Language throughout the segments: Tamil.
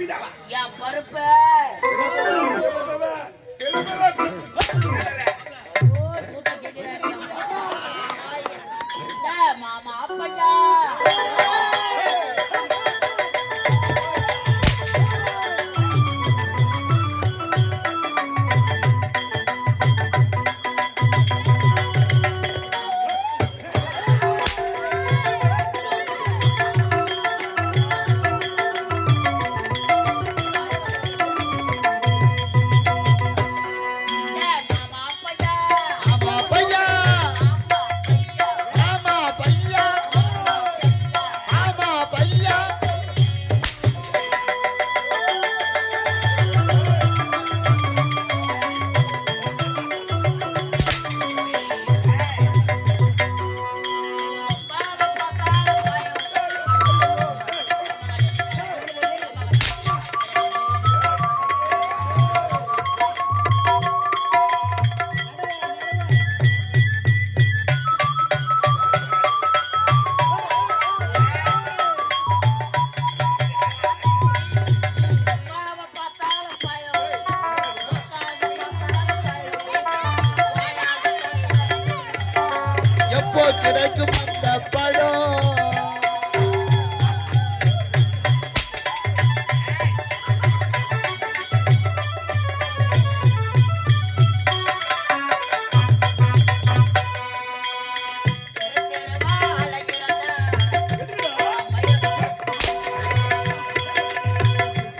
என் பருப்பு மாமா அப்பையா கிடைக்கும் அந்த பழம்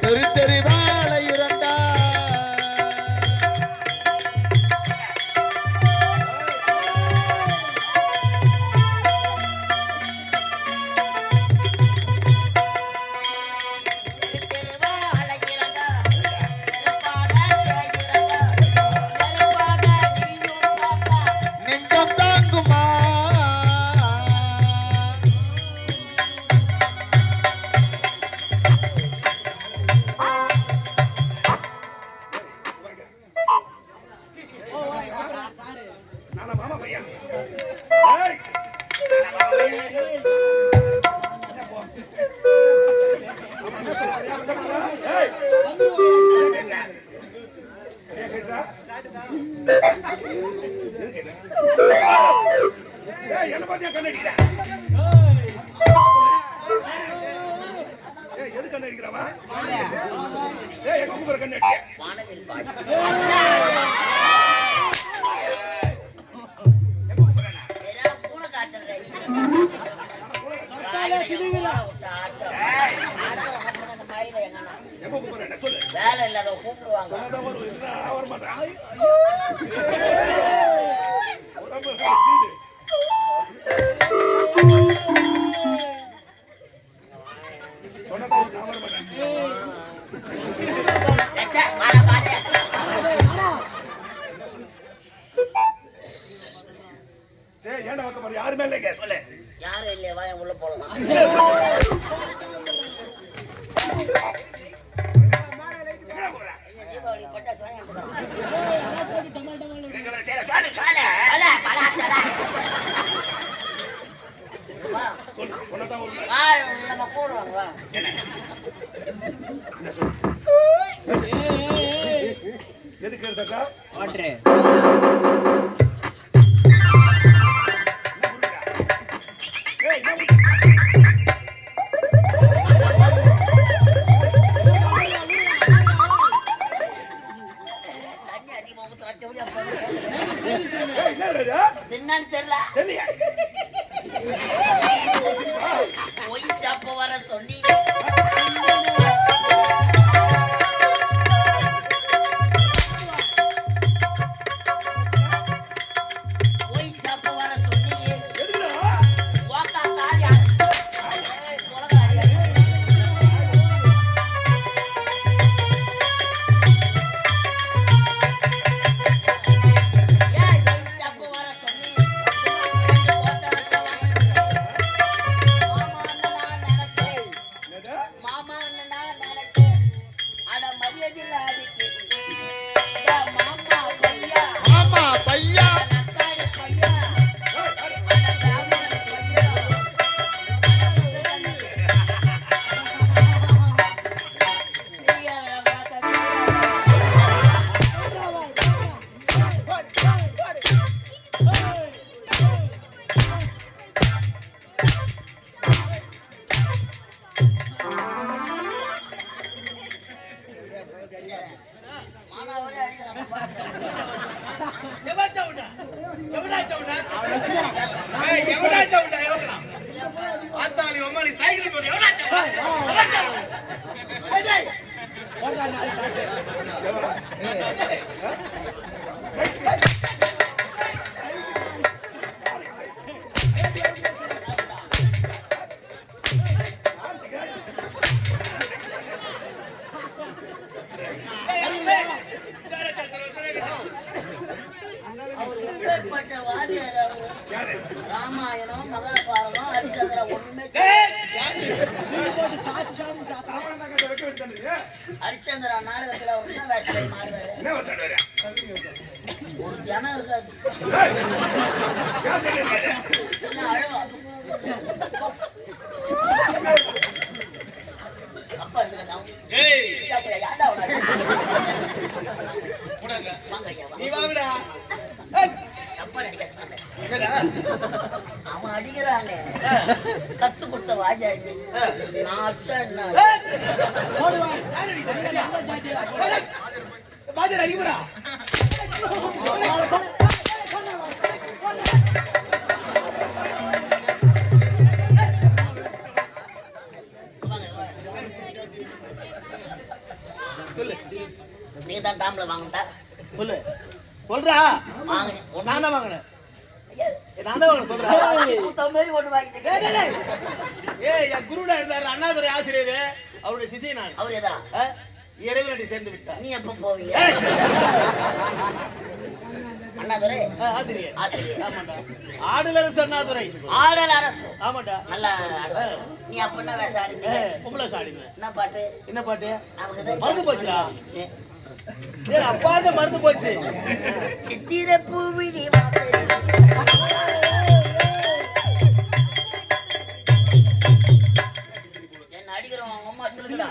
தெரி தெரி வாழையுரண்டா என்ன பாத்தியா கண்ணடிக்கிற எது கண்ணடிக்கிறவா எங்க கூப்பிடுற கண்ணடிக்க வேலை இல்லாத கூப்பிடுவாங்க ஏன்டா வைக்க போற யாருமே இல்லைங்க சொல்லு யாரும் இல்லையா வா உள்ள போலாம் தீபாவளி பட்டாசு வாங்கி நம்ம போடுவாங்க வா எதுக்கு எடுத்தா வாட்டர் என்னன்னு தெரியல போய் சாப்ப வர சொன்னீங்க அடிக்கிறேன் மானாவரே அடிக்கிறேன் அவர் எப்பேற்பட்ட வாதியார் அவரு ராமாயணம் மகாபாரதம் ஹரிச்சந்திரா ஒண்ணுமே ஹரிச்சந்திரா நாடகத்துல அவர் என்ன வேஷம் மாறுவாரு ஒரு ஜனம் இருக்காது அழுவா அப்பா யாரா அவன் அடிக்கிறானே கத்து கொடுத்த வாஜாரி நான் அடிச்சா அடிக்கிறா நீங்க தான் தாம்பளை வாங்கட்டா சொல்லு சொல்றா வாங்க நான் தான் வாங்கினேன் நான் தான் வாங்க சொல்றேன் மாதிரி ஒண்ணு வாங்கிட்டீங்க என் குருடா இருந்தாரு அண்ணாதுரை ஆசிரியர் அவருடைய சிசிய நான் அவர் எதா இறைவனடி சேர்ந்து விட்டார் நீ எப்ப போவீங்க அண்ணாதுரை ஆசிரியர் ஆசிரியர் ஆமாண்டா ஆடலரசு அண்ணாதுரை ஆடல் அரசு ஆமாண்டா நல்லா நீ அப்ப என்ன வேஷம் ஆடுங்க பொம்பளை சாடிங்க என்ன பாட்டு என்ன பாட்டு நமக்கு மருந்து போச்சுடா அப்பாண்ட மருந்து போச்சு சித்திர பூவிழி வாசல் என்ன அடிக்கிறோம் அவங்க அம்மா சொல்லுடா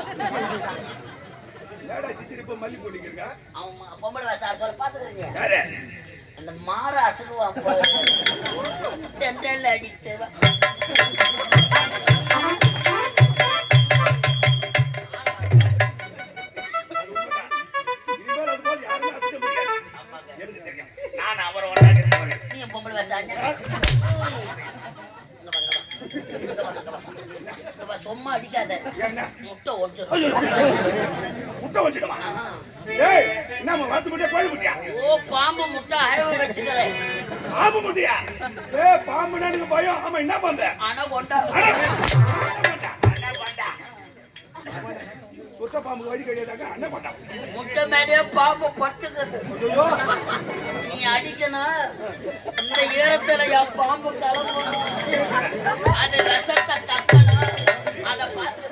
சித்திரிப்பு மல்லி போட்டிருக்கா அவன் பொம்பளை வேஷம் சொல்ல பாத்துக்கிறீங்க யாரு அந்த மாற அசுகுவான் தென்றல் அடித்து நீ பொம்பளை வேஷம் சும்மா அடிக்காத முட்டை ஒடிச்சிடுமா நம்ம வாத்து முட்டையா கோழி முட்டையா ஓ பாம்பு முட்டை அழகு வச்சுக்கிறேன் பாம்பு முட்டையா பாம்புனா எனக்கு பயம் ஆமா என்ன பாம்பு ஆனா கொண்டா சுத்த பாம்பு வழி கிடையாதாங்க அண்ணன் கொண்டா முட்டை மேலேயே பாம்பு பத்துக்குது நீ அடிக்கணும் இந்த ஈரத்துல என் பாம்பு கலப்பணும் அது விஷத்தை கக்கணும் அதை பார்த்து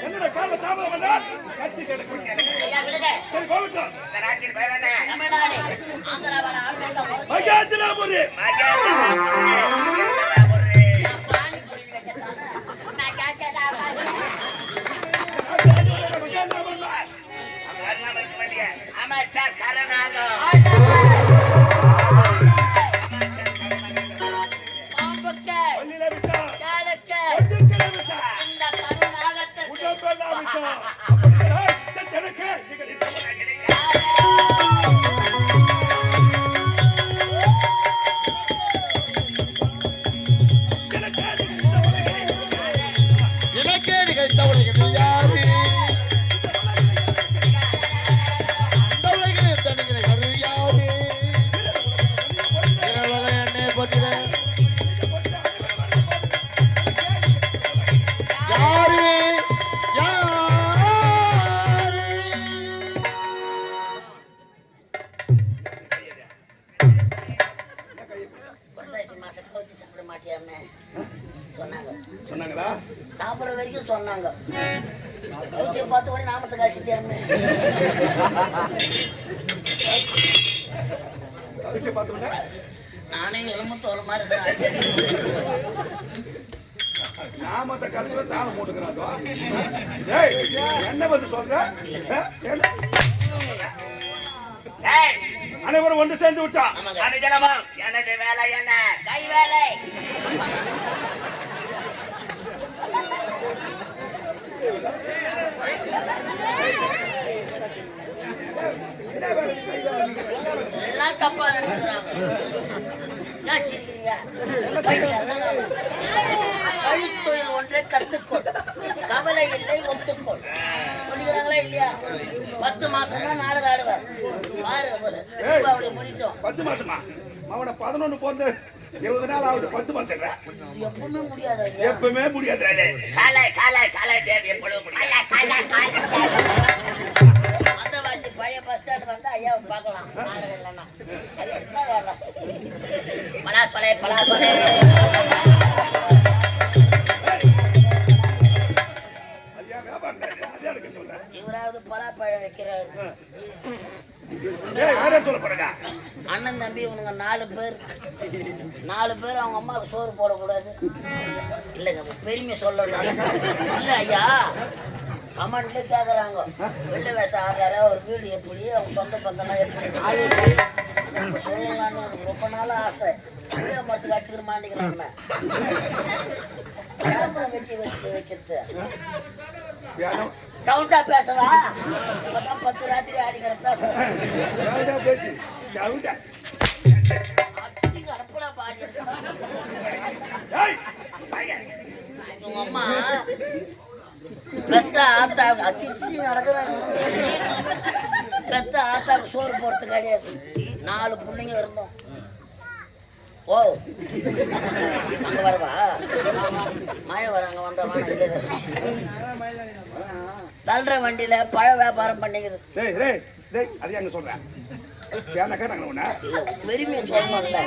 என்னோட கால சாமம் பண்ணா கட்டி கிடக்கு சரி போகட்டும் இந்த நாட்டின் பேர் என்ன தமிழ்நாடு ஆந்திராவோட ஆட்கள் மகாந்திராபுரி அமைச்சர் கருணாகம் சொன்னாங்களா சாப்பிடுற வரைக்கும் சொன்னாங்க கவுச்சியை பார்த்த உடனே நாமத்தை கழிச்சிட்டேன்னு நானே எலும்பு தோற மாதிரி இருக்கிறேன் நாமத்தை கழிச்சு தாளம் போட்டுக்கிறாதோ என்ன வந்து சொல்ற அனைவரும் ஒன்று சேர்ந்து விட்டோம் எனது வேலை என்ன கை வேலை என்ன வேலை நீ கை வேலை நீங்க எல்லாம் தப்பா நினைக்கிறாங்க. ஏன் சிரிக்கிறீங்க? கழித்தொழில் ஒன்றை கற்றுக்கொள், கவலை இல்லை ஒத்துக்கொள் சொல்லிக்கிறாங்களா இல்லையா? 10 மாசம் தான் நாடகம் ஆடுவார் பாரு. அப்படி முடிட்டோம். 10 மாசமா அவனை 11 போந்து 20 நாள் ஆகுது. 10 மாசம் எப்பவுமே முடியாது. எப்பவுமே முடியாது. அந்த வாசி பழைய பஸ் ஸ்டாண்ட் வந்து ஐயாவை பார்க்கலாம். நாடகம் இல்லைன்னா ஐயா என்ன வேலை? பலாசொலை பலாசொலை இவராவது பலாப்பழம் வைக்கிறாரு. அண்ணன் தம்பி இவனுங்க 4 பேர் அவங்க அம்மாவுக்கு சோறு போடக்கூடாது. இல்லைங்க பெருமை சொல்லணும். இல்ல ஐயா கமெண்ட்ல கேக்குறாங்க வெள்ளை வேஷம் ஆடுறாரு ஒரு வீடு எப்படி அவங்க சொந்த பந்தம்லாம் எப்படி சொல்லலான்னு எனக்கு ரொம்ப நாள் ஆசை. மரத்துக்கு அடிச்சுக்கிற மாட்டேங்கிறாங்க வெட்டி வைக்கிறது. சவுண்டா பேசவா? 10 ராத்திரி ஆடிக்கிற பேசுறேன். அடப்படா பாடி உங்க அம்மா பெத்த ஆத்தா அச்சிச்சு நடக்கிறாங்க. பெத்த ஆத்தாவுக்கு சோறு போடுறது கிடையாது. 4 பிள்ளைங்க இருந்தோம். ஓ அங்க வரவா மழை வராங்க வந்தவா தள்ளுற வண்டியில பழ வியாபாரம் பண்ணிக்குது. பெருமையை சொல்லணும்ல.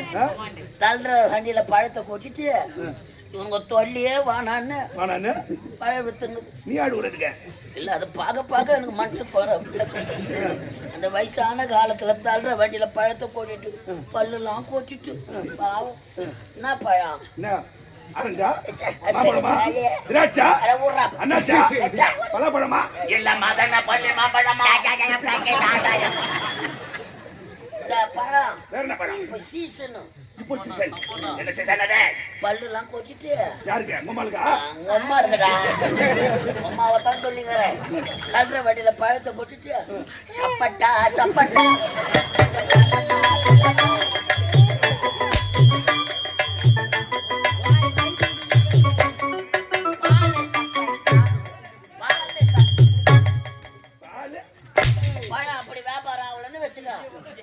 தள்ளுற வண்டியில பழத்தை கொட்டிட்டு இவங்க தொல்லியே வானான்னு பழ வித்துங்குது. நீ ஆடுறதுக்கு இல்ல அதை பார்க்க எனக்கு மனசு போற. அந்த வயசான காலத்துல தள்ளுற வண்டியில பழத்தை கொட்டிட்டு பல்லுலாம் கொட்டிட்டு பாவம். என்ன பழம்? பல்லுலாம் கொட்டிட்டு அம்மாவைத்தான் சொல்லிங்கிறேன். கல்ற வண்டியில பழத்தை கொட்டிட்டு சப்பட்டா சப்பட்டா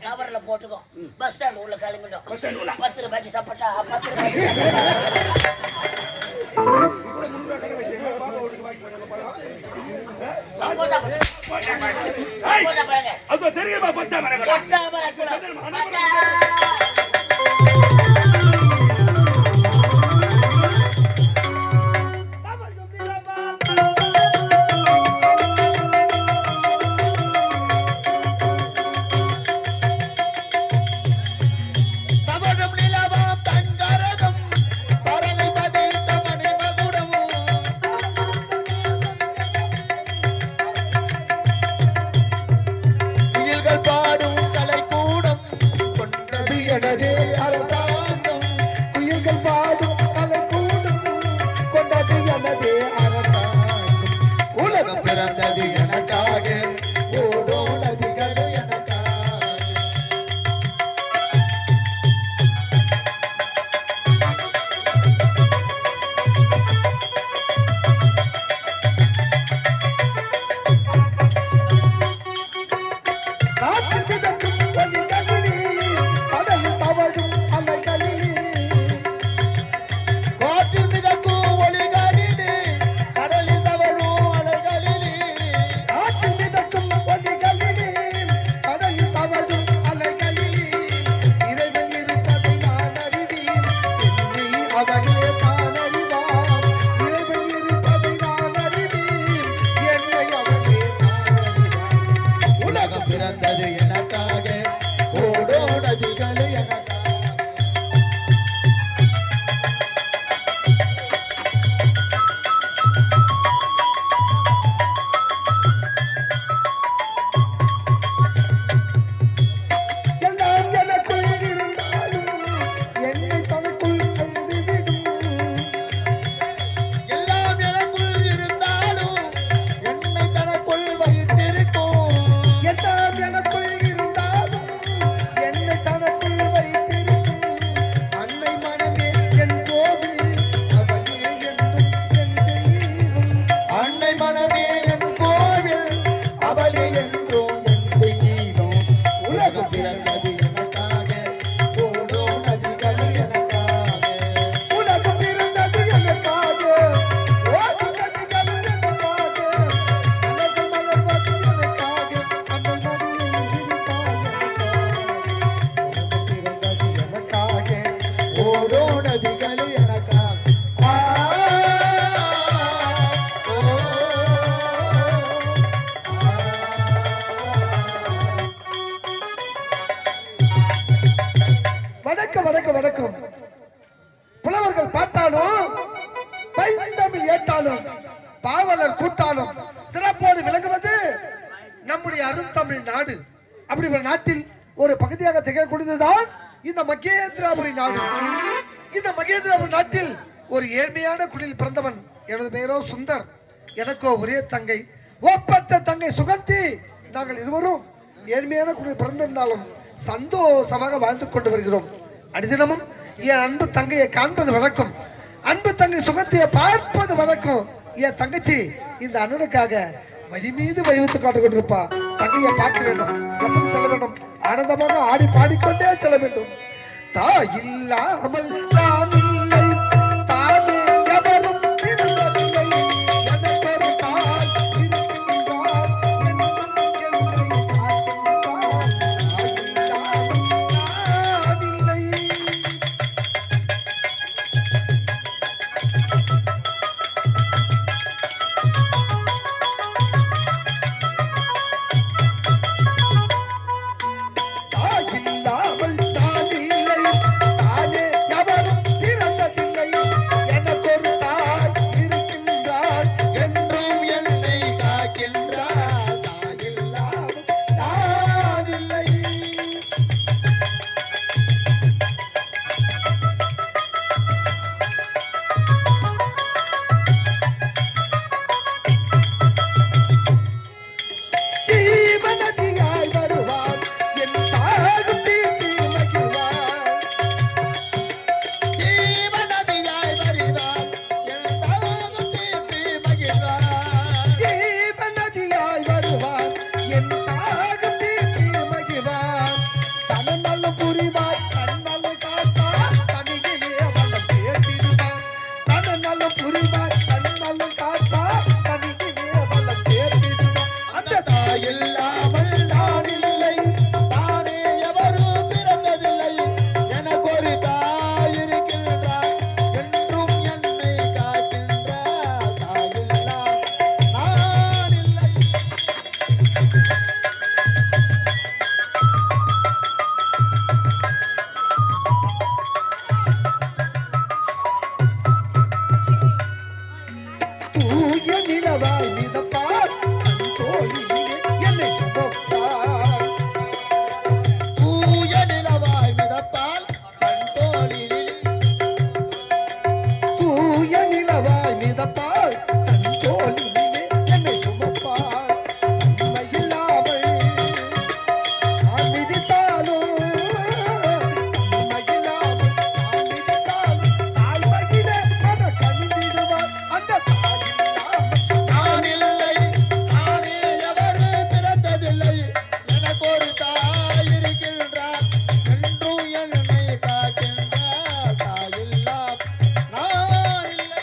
கவர்ல போட்டுக்கோ. பஸ் ஸ்டாண்ட் உள்ள கிளம்பிட்டோம். 10 ரூபாய்க்கு சப்பட்டா 10 ரூபாய்க்கு பாடும் கலை கூடம் கொண்டது பார்த்தாலும் சிறப்போடு விளங்குவது நம்முடைய அருந்தமிழ் நாடு. அப்படி ஒரு நாட்டில் ஒரு பகுதியாக திகழக்கூடியதுதான் இந்த மகேந்திராபுரி நாடு. இந்த மகேந்திராபுரி நாட்டில் ஒரு ஏழ்மையான குடியில் பிறந்தவன். எனது பெயரோ சுந்தர். எனக்கோ ஒரே தங்கை, ஒப்பற்ற தங்கை சுகந்தி. நாங்கள் இருவரும் ஏழ்மையான குடியில் பிறந்திருந்தாலும் சந்தோஷமாக வாழ்ந்து கொண்டு வருகிறோம். அடிதினமும் என் அன்பு தங்கையை காண்பது வழக்கம், அன்பு தங்கை சுகந்தியை பார்ப்பது வழக்கம். என் தங்கச்சி இந்த அண்ணனுக்காக வழி மீது வழிவித்து காட்டுக் கொண்டிருப்பா. தங்கையை பார்க்க வேண்டும், எப்படி செல்ல வேண்டும், ஆனந்தமாக ஆடி பாடிக்கொண்டே செல்ல வேண்டும். தாயில்லாமல் நான் இல்லை, தானே எவரும் இருந்ததில்லை, எனக்கொரு தாய் இருக்கின்றார், என்னை காக்கின்றார். தாயில்லாமல் நான் இல்லை. தாயில்லாமல் நான் இல்லை, தானே எவரும் பிறந்ததில்லை, எனக்கொரு தாய் இருக்கின்றார், என்றும் என்னை காக்கின்றார். தாயில்லாமல் நான் இல்லை. ஜீவநதியாய் வருவார், என் தாகம் தீர்த்து மகிழ்வார். ஜீவநதியாய் வருவார், என் தாகம் தீர்த்து மகிழ்வார். ஜீவநதியாய் வருவார், என் தாகம் தீர்த்து மகிழ்வார். தனநலம் புரிவார், தன்னலம் காப்பார், தனியிலே வளம் சேர்த்திடுவார். தனநலம் புரிவார், தன்னலம் காப்பார், தனியிலே வளம் சேர்த்திடுவார். அந்த தாயில்லாமல் நான் இல்லை, தானே எவரும் பிறந்ததில்லை, எனக்கொரு தாய் இருக்கின்றார், என்றும் என்னை காக்கின்றார். தாயில்லாமல் நான் இல்லை. தூய நிலவாய் மிதப்பார், தன் தோளிலே என்னை சுமப்பார். தூய நிலவாய் மிதப்பார், தன் தோளிலே. தூய நிலவாய் மிதப்பார், தன் தோளிலே என்னை சுமப்பார். உண்மையில்லாமல் நான் மிதித்தாலும், உண்மையில்லாமல் நான் மிதித்தாலும், தாய் மகிழ மன கனிந்திடுவார். அந்த தாயில்லாமல் நான் இல்லை, தானே எவரும் பிறந்ததில்லை, எனக்கொரு தாய் இருக்கின்றார், என்றும் என்னை காக்கின்றார். தாயில்லாமல் நான் இல்லை.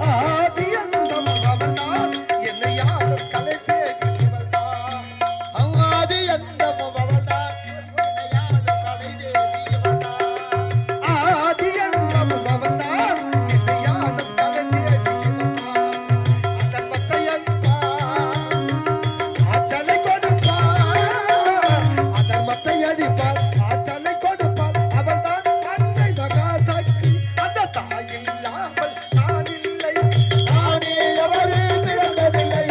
ஆதி அந்தம் அவன்தான், என்னை யாரும் கலைத்தே இவள்தான். ஆதி அந்தம் அவன்தான், என்னை யாரும் கலைத்தே இவள்தான். ஆதி அந்தம் அவன்தான், என்னை யாரும் கலைத்தே இவள்தான். அதன் மத்தை அடிப்பார், ஆற்றலை கொடுப்பார். அதன் மத்தை அடிப்பார், ஆற்றலை கொடுப்பார். அவள்தான் அன்னை மகாசக்தி. அந்த தாயில்லாமல் நான் இல்லை, தானே எவரும் பிறந்ததில்லை,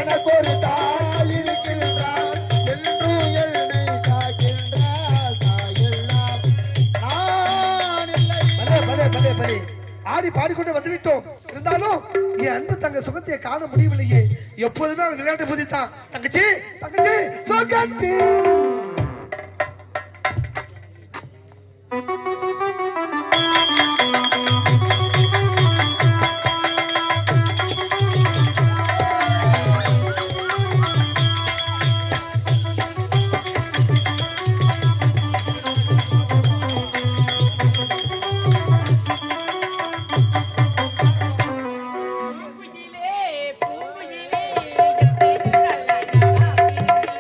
எனக்கொரு தாய் இருக்கின்றார், என்றும் என்னை காக்கின்றார். தாயில்லாமல் நான் இல்லை. பலே பலே பலே பலே, ஆடி பாடிக்கொண்டு வந்துவிட்டோம். இருந்தாலும் என் அன்பு தங்க சுகத்தியை காண முடியவில்லையே. எப்போதுமே அவன் விளையாட்டு புதித்தான். தங்கச்சி தங்கச்சி சுகந்தி. பூங்குயிலே பூங்குயிலே எத்தனை நல்ல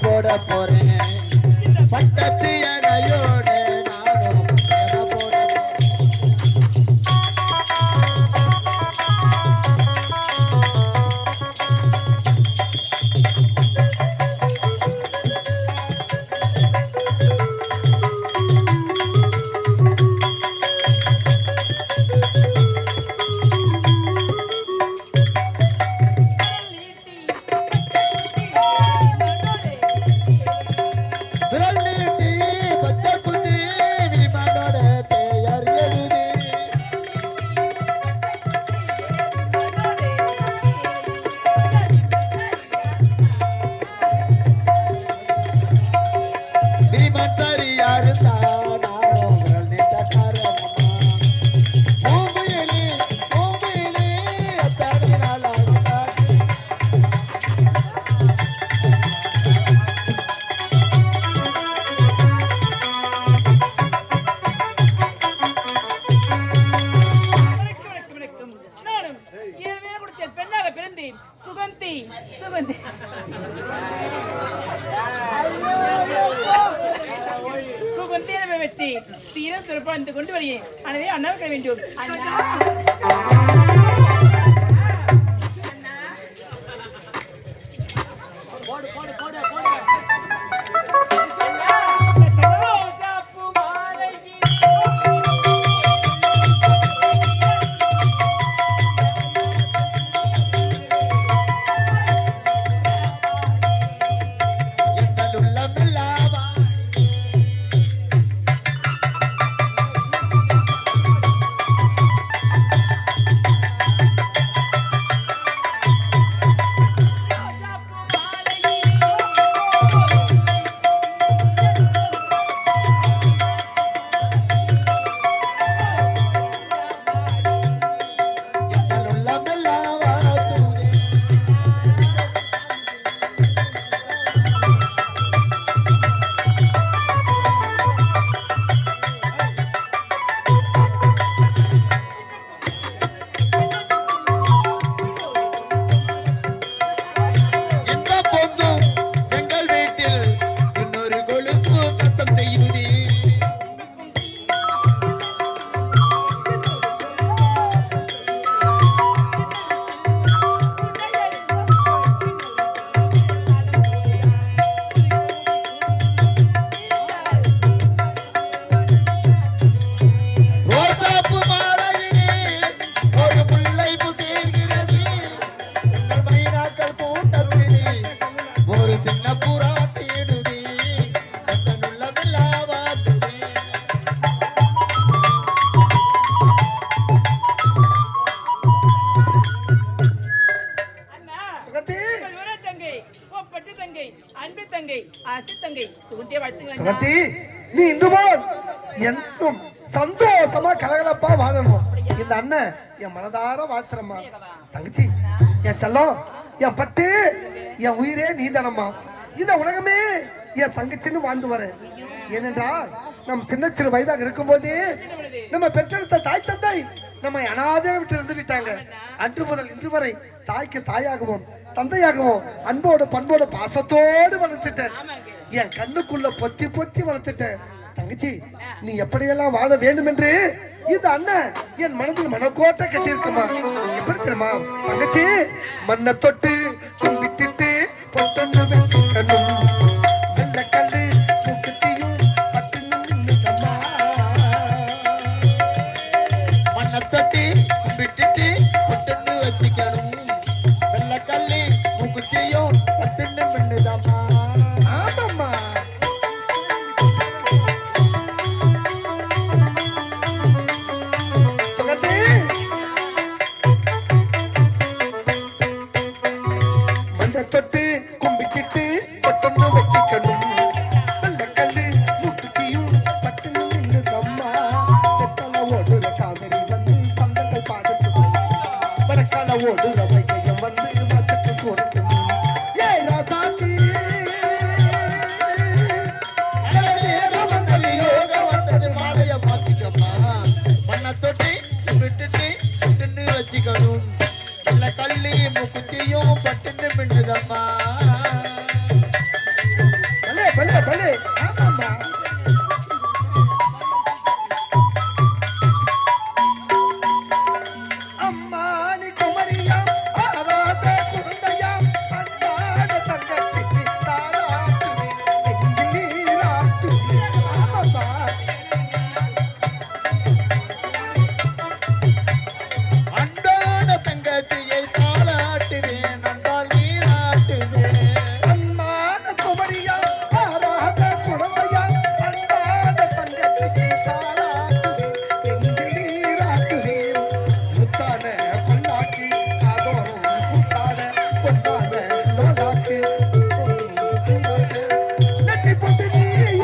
போட போறேன் பட்டத்து எடையோட நானும் போட வெற்றி தீரம் சிறப்பாக கொண்டு வருகிறேன். எனவே அண்ணாவுக்கு வேண்டும். போடு போடு போடு போடு. சுகந்தி, நீ இன்று போல் என்றும் சந்தோஷமா கலகலப்பா வாழணும். இந்த அண்ணன் என் மனதார வாழ்த்துறம்மா. தங்கச்சி, என் செல்லம், என் பட்டு, என் உயிரே நீதானம்மா. இந்த உலகமே என் தங்கச்சின்னு வாழ்ந்து வர. ஏனென்றால் நம் சின்ன சிறு வயதாக இருக்கும் போது நம்ம பெற்றெடுத்த தாய் தந்தை நம்ம அனாதையாக விட்டு இருந்து விட்டாங்க. அன்று முதல் இன்று வரை தாய்க்கு தாயாகவும் தந்தையாகவும் அன்போடு பண்போடு பாசத்தோடு வளர்த்துட்டேன். என் கண்ணுக்குள்ள பொத்தி பொத்தி வளர்த்துட்டேன். தங்கச்சி, நீ எப்படியெல்லாம் வாழ வேண்டும் என்று இந்த அண்ணன் என் மனதில் மனக்கோட்டை கட்டியிருக்குமா. எப்படி தெரியுமா தங்கச்சி? மண்ணை தொட்டு கும்பிட்டு பொட்டொன்னு வெக்கணும், வெள்ள கல்லு மூக்குத்தியும் பட்டுன்னு மண்ணை தொட்டி கும்பிட்டு பொட்டொன்னு வச்சுக்கணும், வெள்ள கல்லு மூக்குத்தியும் பட்டுன்னு மின்னுதாமா. ஆமாம்மா. சுகந்தி, மதுரை வைக்கையும் வந்து மத்துக்கு கொடுத்து ஏ ராசாத்தி நேரம் வந்தது யோகம் வந்தது மாலைய மாத்திக்கம்மா மண்ணை தொட்டி விட்டுட்டு விட்டுன்னு வச்சுக்கணும் இல்ல கள்ளி முக்குத்தியும் பட்டுன்னு மின்னுதம்மா பலே பலே பலே ஆமாம்மா அம்மானி குமரியா ஆராத குழந்தையா அன்பான தங்கச்சி தாராட்டுவே எங்கிலீராட்டுவே ஆமாம்மா அன்பான தங்கச்சியை தாளாட்டுவேன் அன்பால் நீராட்டுவேன் அன்பான குமரியா ஆராத குழந்தையா அன்பான தங்கச்சியை தாளாட்டுவேன் எங்கிலீராட்டுவேன் முத்தான பொன்னாக்கி காதோறும் கூத்தான பொன்னான லோலாக்கு நெத்தி போட்டு நீயோடு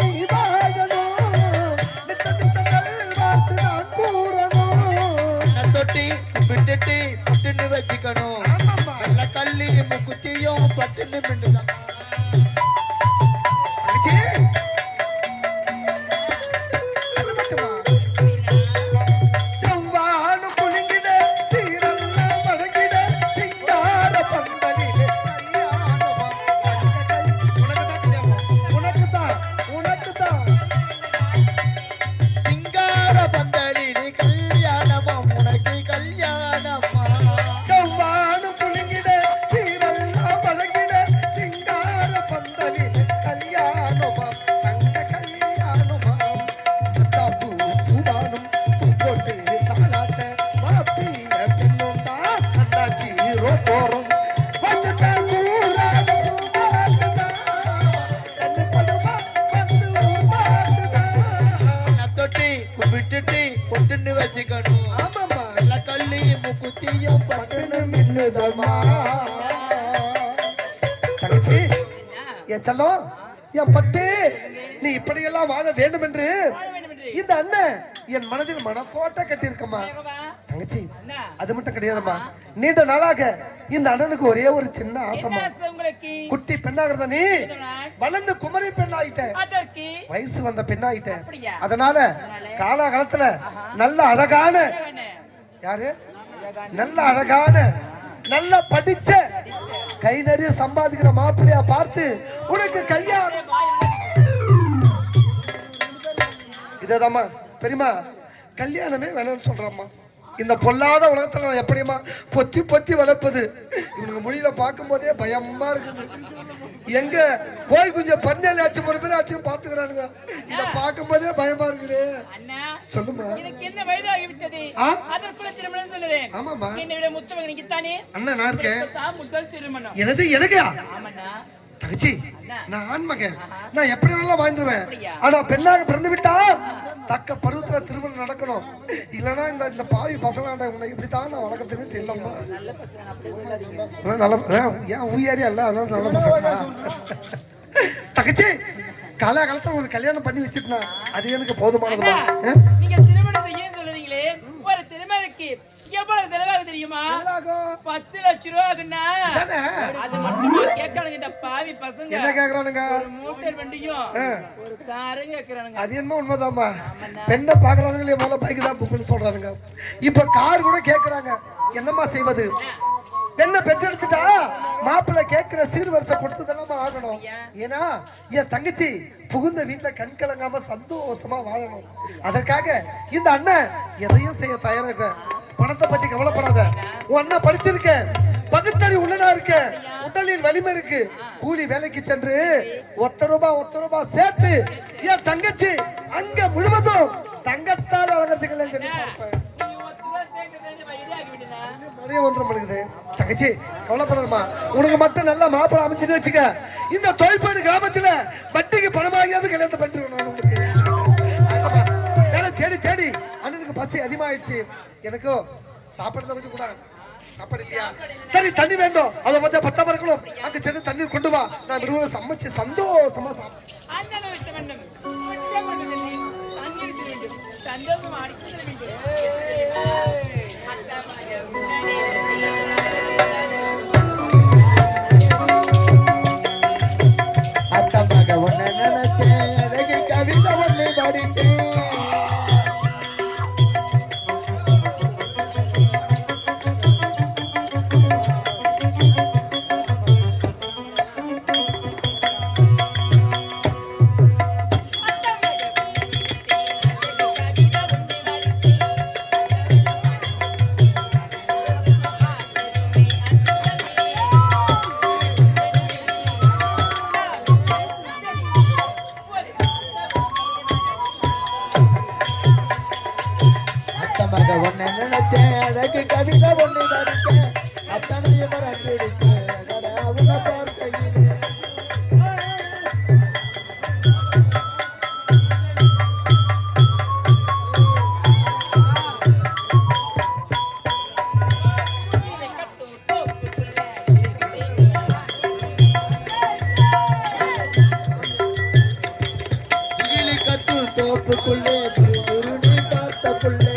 நீ வாழணும் நித்த நித்தங்கள் பார்த்து நான் கூறணும் தொட்டி விட்டுட்டு புட்டுன்னு வச்சுக்கணும் நல்ல கள்ளி முக்குத்தியும் பட்டுன்னு மின்னுதான் அது மட்டுமா செவ்வானு குலுங்கிட சீரெல்லாம் வழங்கிட சிங்கார பந்தலிலே கல்யாணமா உனக்குதான் சிங்கார பந்தலிலே கல்யாணமா உனக்கு கல்யாணமா செவ்வானு குலுங்கிட சீரெல்லாம் வழங்கிட சிங்கார பந்தலிலே கல்யாணமா தங்க கல்யாணமா முத்தாப்பு பூவானும் பூக்கோட்டு தாலாட்ட மாப்பிள்ள பெண்ணும் தான் அண்டாச்சி ரோட்டோறும் வந்துட்ட தூராத பூமாட்டுதான் கண்ணு படுமா வந்து ஊர்மாட்டுதான் தொட்டி விட்டுட்டு பொட்டுன்னு வச்சுக்கணும் ஆமாம்மா நல்ல கள்ளி முக்குத்தியும் பட்டுன்னு மின்னுதம்மா தங்கச்சி என் செல்லம் என் பட்டு நீ இப்படியெல்லாம் வாழ வேண்டும் என்று இந்த அண்ணன் என் மனதில் மனக்கோட்டை கட்டியிருக்கம்மா தங்கச்சி அது மட்டும் கிடையாதும்மா நீண்ட நாளாக இந்த அண்ணனுக்கு ஒரே ஒரு சின்ன ஆசைமா உங்களுக்கு குட்டி பெண்ணாகிறத நீ வளர்ந்து குமரி பெண்ணாயிட்ட அதற்கு வயசு வந்த பெண்ணாயிட்ட அப்படியா? அதனால காலகாலத்துல நல்ல அழகான யாரு நல்ல அழகான நல்ல படிச்ச கை நிறைய சம்பாதிக்கிற மாப்பிள்ளையா பார்த்து உனக்கு கல்யாணம் இதேதாம்மா பெரியமா கல்யாணமே வேணும்னு சொல்றம்மா இந்த பொல்லாத உலகத்துல நான் எப்படிமா பொத்தி பொத்தி வளர்ப்பது இவனுக்கு முடியல பார்க்கும் போதே பயமா இருக்குது எங்க கோயில் குஞ்ச பஞ்சல் ஆச்சு ஒரு பேர் ஆச்சு பாத்துக்கிறானுங்க இத பார்க்கும் போதே பயமா இருக்குது அண்ணா சொல்லுமா எனக்கு என்ன வயதாகி விட்டது ஆ? அதற்குள்ள திருமணம் சொல்லுறேன் ஆமாமா என்னை விட முத்தவங்க நீங்க தானே அண்ணன் நான் இருக்கேன் தான் முதல் திருமணம் எனது எனக்கா ஆமாண்ணா தகச்சி அண்ணா நான் ஆண்மகன் நான் எப்படி வேணாலும் வாழ்ந்துருவேன் அப்படியா? ஆனா பெண்ணாக பிறந்து விட்டா தக்க பருவத்துல திருமணம் நடக்கணும் இல்லைன்னா இந்த பாவி பசங்களாண்ட உன்னை இப்படித்தான் நான் வளர்க்கறதுன்னு தெரியலம்மா நல்ல பசங்க அப்படி சொல்லாதீங்க நல்ல ஏன் ஊயாரியா இல்ல அதனால நல்ல பசங்க தகச்சி காலகாலத்துல ஒரு கல்யாணம் பண்ணி வச்சிருந்தா அது எனக்கு போதுமானதுமா நீங்க திருமணம் செய்ய சொல்றீங்களே ஒரு திருமணத்துக்கு எவ்வளவு செலவாக தெரியுமா 10 லட்சம் ரூபாய் ஆகுன்னா அது மட்டுமா கேட்கறானுங்க இந்த பாவி பசங்க என்ன கேக்குறானுங்க ஒரு மோட்டார் வண்டியும் ஒரு காரும் கேட்கறானுங்க அது என்ன உண்மைதாம்மா பெண்ணை பாக்குறானுங்களே முதல்ல பைக் தான் புக்குன்னு சொல்றானுங்க இப்ப கார் கூட கேக்குறாங்க என்னம்மா செய்வது பெண்ணை பெற்றெடுத்துட்டா மாப்பிள்ளை கேட்கிற சீர்வரிசை கொடுத்து தானே ஆகணும் ஏன்னா என் தங்கச்சி புகுந்த வீட்டுல கண் கலங்காம சந்தோஷமா வாழணும் அதற்காக இந்த அண்ணன் எதையும் செய்ய தயாரா இருக்க பணத்தை பத்தி கவலைப்படாத உன் அண்ணன் படிச்சிருக்க பகுத்தறி உள்ளனா இருக்க உடலில் வலிமை இருக்கு கூலி வேலைக்கு சென்று ஒத்த ரூபாய் சேர்த்து என் தங்கச்சி அங்க முழுவதும் தங்கத்தால் வளர்ந்துக்கலன்னு சொல்லி பார்ப்பேன் நிறைய ஒன்றும் பழுகுது தங்கச்சி கவலைப்படாதம்மா உனக்கு மட்டும் நல்ல மாப்பிள்ளை அமைச்சுட்டு வச்சுக்க இந்த தொழில்பாடு கிராமத்துல வட்டிக்கு பணமாகியாவது கல்யாணத்தை பண்ணிட்டு வேலை தேடி தேடி அண்ணனுக்கு பசி அதிகமாயிடுச்சு எனக்கும் சாப்பாடு தான் கூட சாப்பாடு இல்லையா சரி தண்ணி வேண்டும் அதை கொஞ்சம் பத்தாம இருக்கணும் அங்க சென்று தண்ணீர் கொண்டு வா நான் விரும்ப சமைச்சு சந்தோஷமா சந்தோஷமா திமரம் பிடிச்சு அடடா உன்னை பார்க்கையிலே தோப்புக்குள்ளே குருணி பார்த்த புள்ளே